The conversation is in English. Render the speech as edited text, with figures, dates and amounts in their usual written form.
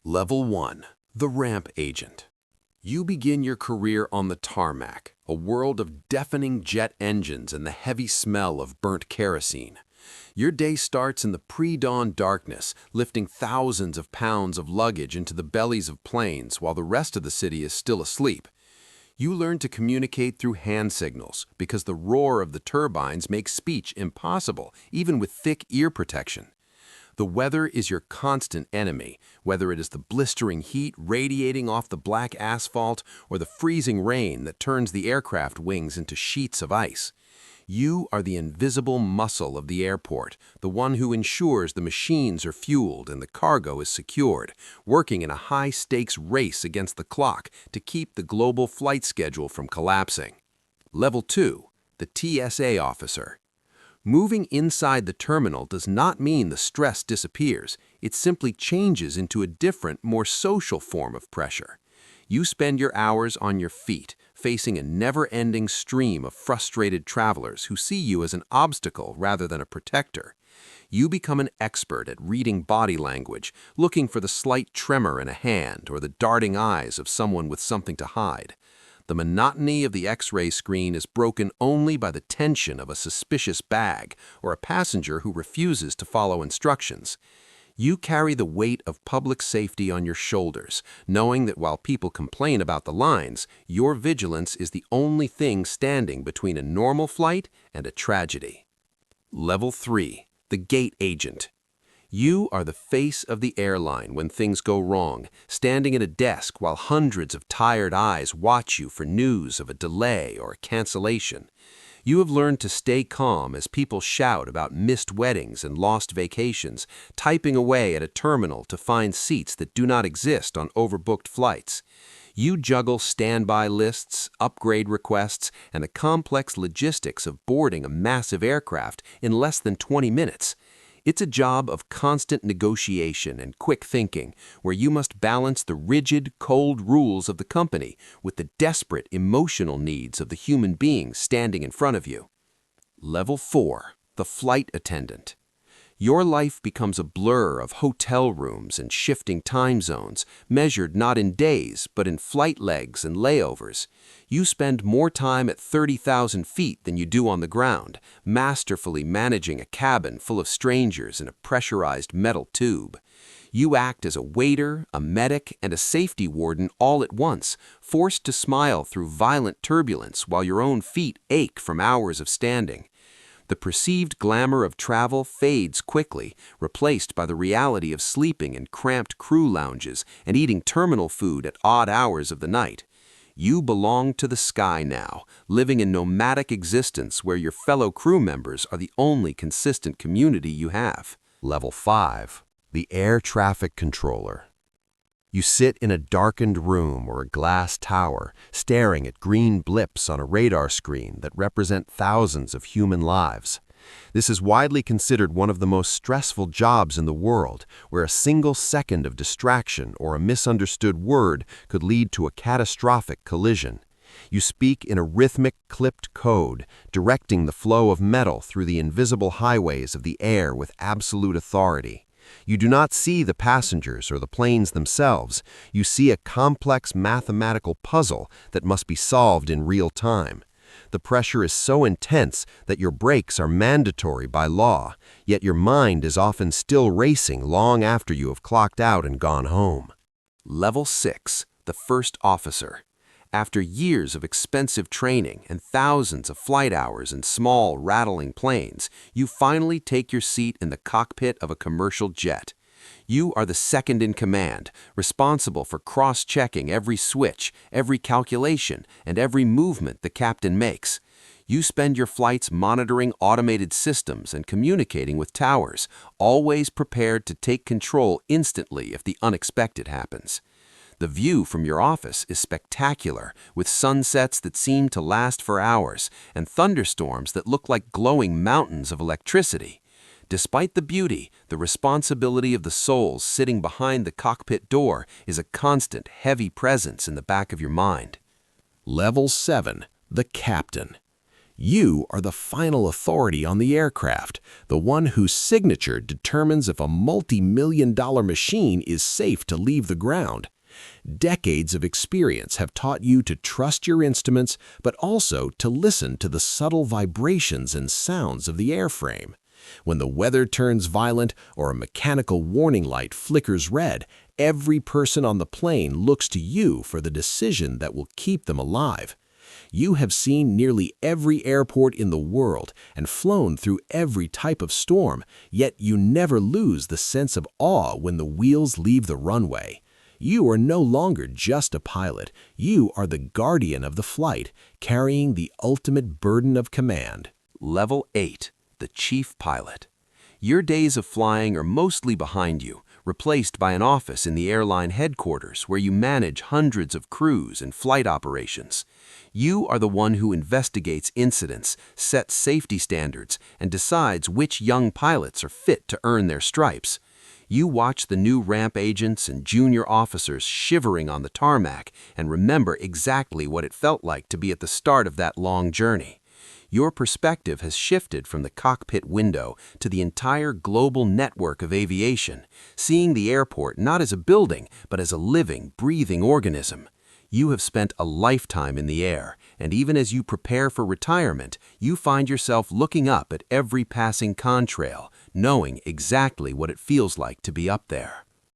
Level 1. The Ramp Agent. You begin your career on the tarmac, a world of deafening jet engines and the heavy smell of burnt kerosene. Your day starts in the pre-dawn darkness, lifting thousands of pounds of luggage into the bellies of planes while the rest of the city is still asleep. You learn to communicate through hand signals because the roar of the turbines makes speech impossible, even with thick ear protection. The weather is your constant enemy, whether it is the blistering heat radiating off the black asphalt or the freezing rain that turns the aircraft wings into sheets of ice. You are the invisible muscle of the airport, the one who ensures the machines are fueled and the cargo is secured, working in a high-stakes race against the clock to keep the global flight schedule from collapsing. Level 2. The TSA Officer. Moving inside the terminal does not mean the stress disappears. It simply changes into a different, more social form of pressure. You spend your hours on your feet, facing a never-ending stream of frustrated travelers who see you as an obstacle rather than a protector. You become an expert at reading body language, looking for the slight tremor in a hand or the darting eyes of someone with something to hide. The monotony of the X-ray screen is broken only by the tension of a suspicious bag or a passenger who refuses to follow instructions. You carry the weight of public safety on your shoulders, knowing that while people complain about the lines, your vigilance is the only thing standing between a normal flight and a tragedy. Level 3. The Gate Agent. You are the face of the airline when things go wrong, standing at a desk while hundreds of tired eyes watch you for news of a delay or a cancellation. You have learned to stay calm as people shout about missed weddings and lost vacations, typing away at a terminal to find seats that do not exist on overbooked flights. You juggle standby lists, upgrade requests, and the complex logistics of boarding a massive aircraft in less than 20 minutes. It's a job of constant negotiation and quick thinking, where you must balance the rigid, cold rules of the company with the desperate emotional needs of the human beings standing in front of you. Level 4. The Flight Attendant. Your life becomes a blur of hotel rooms and shifting time zones, measured not in days, but in flight legs and layovers. You spend more time at 30,000 feet than you do on the ground, masterfully managing a cabin full of strangers in a pressurized metal tube. You act as a waiter, a medic, and a safety warden all at once, forced to smile through violent turbulence while your own feet ache from hours of standing. The perceived glamour of travel fades quickly, replaced by the reality of sleeping in cramped crew lounges and eating terminal food at odd hours of the night. You belong to the sky now, living a nomadic existence where your fellow crew members are the only consistent community you have. Level 5. The Air Traffic Controller. You sit in a darkened room or a glass tower, staring at green blips on a radar screen that represent thousands of human lives. This is widely considered one of the most stressful jobs in the world, where a single second of distraction or a misunderstood word could lead to a catastrophic collision. You speak in a rhythmic, clipped code, directing the flow of metal through the invisible highways of the air with absolute authority. You do not see the passengers or the planes themselves. You see a complex mathematical puzzle that must be solved in real time. The pressure is so intense that your breaks are mandatory by law, yet your mind is often still racing long after you have clocked out and gone home. Level 6. The First Officer. After years of expensive training and thousands of flight hours in small, rattling planes, you finally take your seat in the cockpit of a commercial jet. You are the second in command, responsible for cross-checking every switch, every calculation, and every movement the captain makes. You spend your flights monitoring automated systems and communicating with towers, always prepared to take control instantly if the unexpected happens. The view from your office is spectacular, with sunsets that seem to last for hours and thunderstorms that look like glowing mountains of electricity. Despite the beauty, the responsibility of the souls sitting behind the cockpit door is a constant, heavy presence in the back of your mind. Level 7. The Captain. You are the final authority on the aircraft, the one whose signature determines if a multi-million-dollar machine is safe to leave the ground. Decades of experience have taught you to trust your instruments, but also to listen to the subtle vibrations and sounds of the airframe. When the weather turns violent or a mechanical warning light flickers red, every person on the plane looks to you for the decision that will keep them alive. You have seen nearly every airport in the world and flown through every type of storm, yet you never lose the sense of awe when the wheels leave the runway. You are no longer just a pilot. You are the guardian of the flight, carrying the ultimate burden of command. Level 8. The Chief Pilot. Your days of flying are mostly behind you, replaced by an office in the airline headquarters where you manage hundreds of crews and flight operations. You are the one who investigates incidents, sets safety standards, and decides which young pilots are fit to earn their stripes. You watch the new ramp agents and junior officers shivering on the tarmac and remember exactly what it felt like to be at the start of that long journey. Your perspective has shifted from the cockpit window to the entire global network of aviation, seeing the airport not as a building, but as a living, breathing organism. You have spent a lifetime in the air, and even as you prepare for retirement, you find yourself looking up at every passing contrail, knowing exactly what it feels like to be up there.